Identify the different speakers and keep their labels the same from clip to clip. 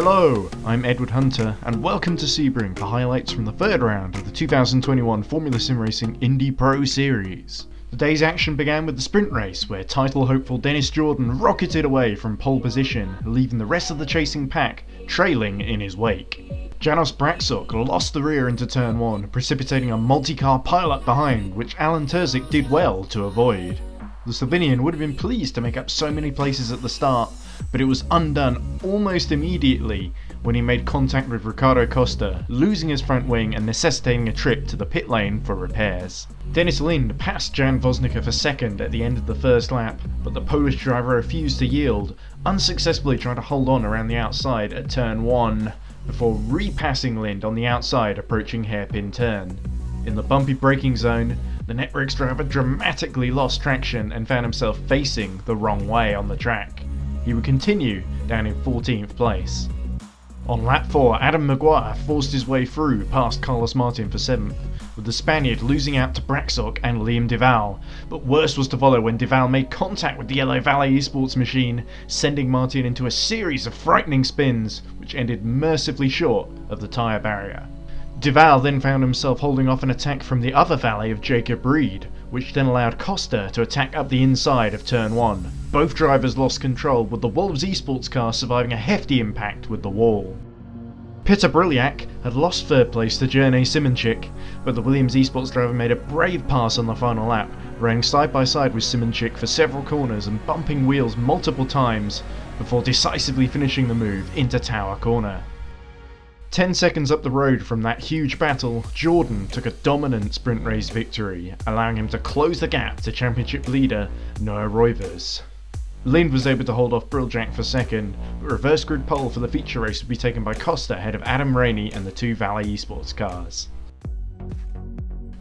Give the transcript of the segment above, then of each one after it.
Speaker 1: Hello, I'm Edward Hunter, and welcome to Sebring for highlights from the third round of the 2021 Formula SimRacing IndyPRO Series. The day's action began with the sprint race, where title hopeful Dennis Jordan rocketed away from pole position, leaving the rest of the chasing pack trailing in his wake. Janos Braksuk lost the rear into turn 1, precipitating a multi-car pileup behind, which Alan Terzic did well to avoid. The Slovenian would have been pleased to make up so many places at the start, but it was undone almost immediately when he made contact with Ricardo Costa, losing his front wing and necessitating a trip to the pit lane for repairs. Dennis Lind passed Jan Vosnica for second at the end of the first lap, but the Polish driver refused to yield, unsuccessfully trying to hold on around the outside at turn 1, before repassing Lind on the outside approaching hairpin turn. In the bumpy braking zone, the Networks driver dramatically lost traction and found himself facing the wrong way on the track. He would continue down in 14th place. On lap 4, Adam Maguire forced his way through past Carlos Martin for 7th, with the Spaniard losing out to Braksuk and Liam Duval, but worse was to follow when Duval made contact with the Yellow Valley Esports machine, sending Martin into a series of frightening spins, which ended mercifully short of the tyre barrier. Duval then found himself holding off an attack from the other valley of Jacob Reed, which then allowed Costa to attack up the inside of turn 1. Both drivers lost control, with the Wolves Esports car surviving a hefty impact with the wall. Peter Briliak had lost third place to Jerne Simonchik, but the Williams Esports driver made a brave pass on the final lap, running side by side with Simonchik for several corners and bumping wheels multiple times before decisively finishing the move into Tower Corner. 10 seconds up the road from that huge battle, Jordan took a dominant sprint race victory, allowing him to close the gap to championship leader Noah Roivers. Lind was able to hold off Briljak for second, but reverse grid pole for the feature race would be taken by Costa ahead of Adam Rainey and the two Valley Esports cars.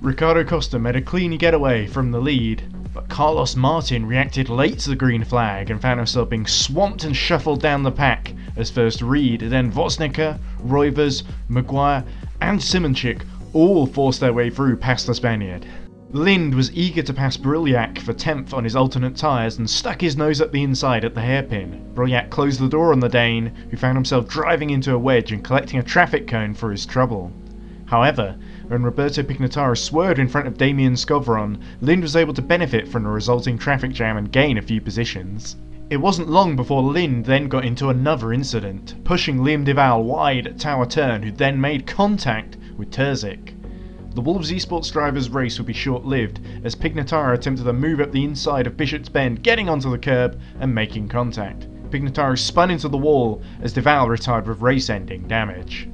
Speaker 1: Ricardo Costa made a clean getaway from the lead, but Carlos Martin reacted late to the green flag and found himself being swamped and shuffled down the pack as first Reed, then Vosnica, Roivers, Maguire and Simonchik all forced their way through past the Spaniard. Lind was eager to pass Briljak for 10th on his alternate tyres and stuck his nose up the inside at the hairpin. Briljak closed the door on the Dane, who found himself driving into a wedge and collecting a traffic cone for his trouble. However, when Roberto Pignataro swerved in front of Damien Scovron, Lind was able to benefit from the resulting traffic jam and gain a few positions. It wasn't long before Lind then got into another incident, pushing Liam Duval wide at Tower Turn, who then made contact with Terzic. The Wolves Esports driver's race would be short-lived, as Pignataro attempted to move up the inside of Bishop's Bend, getting onto the curb and making contact. Pignataro spun into the wall as Duval retired with race-ending damage.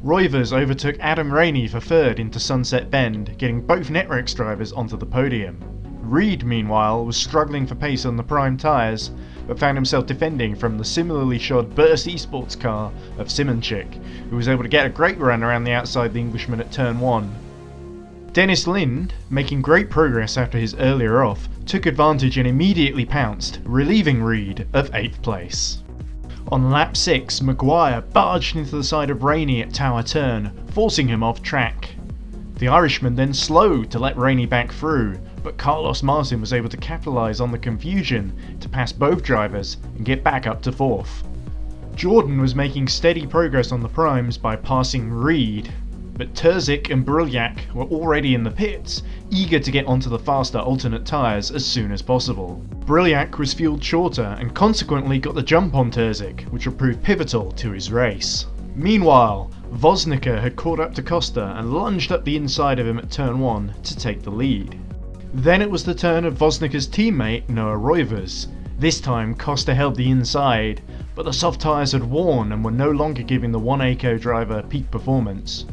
Speaker 1: Roivers overtook Adam Rainey for third into Sunset Bend, getting both Networks drivers onto the podium. Reed, meanwhile, was struggling for pace on the prime tyres, but found himself defending from the similarly shod Burst Esports car of Simonchik, who was able to get a great run around the outside of the Englishman at turn 1. Dennis Lind, making great progress after his earlier off, took advantage and immediately pounced, relieving Reed of 8th place. On lap 6, Maguire barged into the side of Rainey at Tower Turn, forcing him off track. The Irishman then slowed to let Rainey back through, but Carlos Martin was able to capitalise on the confusion to pass both drivers and get back up to 4th. Jordan was making steady progress on the primes by passing Reed, but Terzic and Briljak were already in the pits, eager to get onto the faster alternate tyres as soon as possible. Briljak was fueled shorter and consequently got the jump on Terzic, which would prove pivotal to his race. Meanwhile, Vosnica had caught up to Costa and lunged up the inside of him at turn 1 to take the lead. Then it was the turn of Vosnica's teammate Noah Roivers. This time Costa held the inside, but the soft tyres had worn and were no longer giving the 1ACO driver peak performance.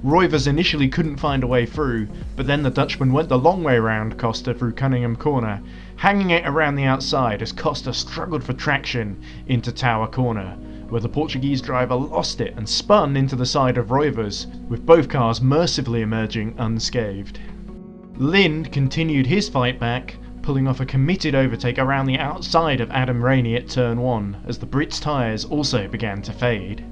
Speaker 1: Roivers initially couldn't find a way through, but then the Dutchman went the long way round Costa through Cunningham Corner, hanging it around the outside as Costa struggled for traction into Tower Corner, where the Portuguese driver lost it and spun into the side of Roivers, with both cars mercifully emerging unscathed. Lind continued his fight back, pulling off a committed overtake around the outside of Adam Rainey at turn 1, as the Brits' tyres also began to fade.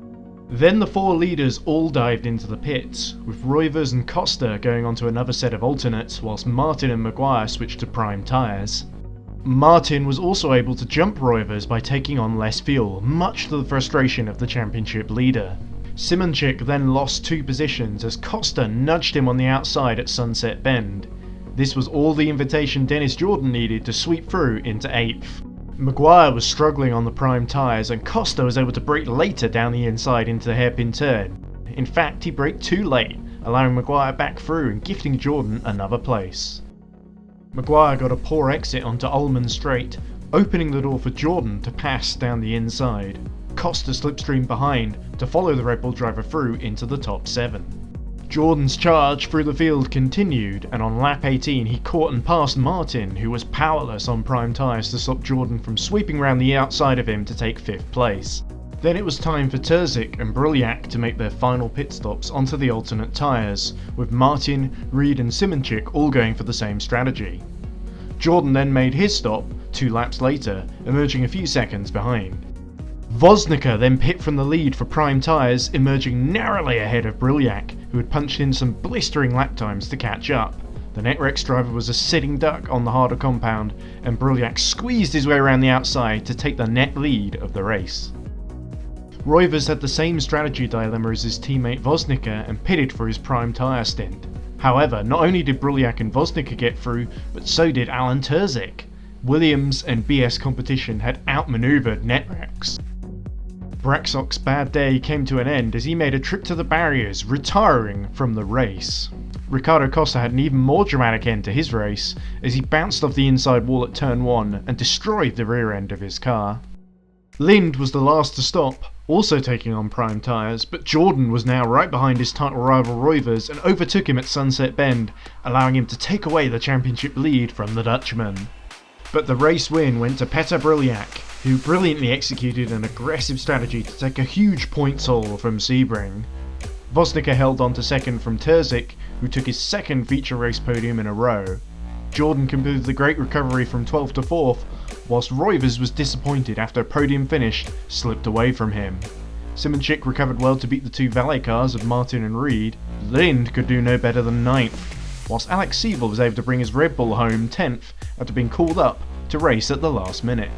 Speaker 1: Then the four leaders all dived into the pits, with Roivers and Costa going on to another set of alternates, whilst Martin and Maguire switched to prime tyres. Martin was also able to jump Roivers by taking on less fuel, much to the frustration of the championship leader. Simonchik then lost 2 positions as Costa nudged him on the outside at Sunset Bend. This was all the invitation Dennis Jordan needed to sweep through into 8th. Maguire was struggling on the prime tyres and Costa was able to brake later down the inside into the hairpin turn. In fact, he braked too late, allowing Maguire back through and gifting Jordan another place. Maguire got a poor exit onto Ullman Straight, opening the door for Jordan to pass down the inside. Costa slipstreamed behind to follow the Red Bull driver through into the top 7. Jordan's charge through the field continued, and on lap 18 he caught and passed Martin, who was powerless on prime tyres to stop Jordan from sweeping round the outside of him to take 5th place. Then it was time for Terzic and Brylyak to make their final pit stops onto the alternate tyres, with Martin, Reed and Simonchik all going for the same strategy. Jordan then made his stop 2 laps later, emerging a few seconds behind. Voznica then pit from the lead for prime tyres, emerging narrowly ahead of Brylyak, who had punched in some blistering lap times to catch up. The Netrex driver was a sitting duck on the harder compound, and Brylyak squeezed his way around the outside to take the net lead of the race. Roivers had the same strategy dilemma as his teammate Voznica and pitted for his prime tyre stint. However, not only did Brylyak and Voznica get through, but so did Alan Terzic. Williams and BS Competition had outmanoeuvred Netrex. Braxock's bad day came to an end as he made a trip to the barriers, retiring from the race. Ricardo Costa had an even more dramatic end to his race as he bounced off the inside wall at turn 1 and destroyed the rear end of his car. Lind was the last to stop, also taking on prime tyres, but Jordan was now right behind his title rival Roivers and overtook him at Sunset Bend, allowing him to take away the championship lead from the Dutchman. But the race win went to Petr Brylyak, who brilliantly executed an aggressive strategy to take a huge points haul from Sebring. Voznica held on to second from Terzic, who took his 2nd feature race podium in a row. Jordan completed the great recovery from 12th to 4th, whilst Roivers was disappointed after a podium finish slipped away from him. Simonchik recovered well to beat the 2 valet cars of Martin and Reed. Lind could do no better than 9th, whilst Alex Sevel was able to bring his Red Bull home 10th after being called up to race at the last minute.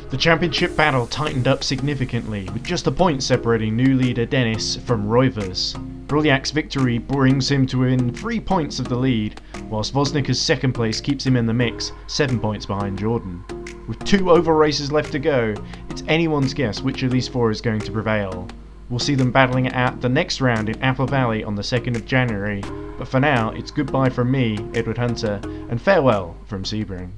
Speaker 1: The championship battle tightened up significantly, with just a point separating new leader Dennis from Roivers. Brylyak's victory brings him to within 3 points of the lead, whilst Voznica's 2nd place keeps him in the mix, 7 points behind Jordan. With 2 oval races left to go, it's anyone's guess which of these 4 is going to prevail. We'll see them battling it out the next round in Apple Valley on the 2nd of January, but for now it's goodbye from me, Edward Hunter, and farewell from Sebring.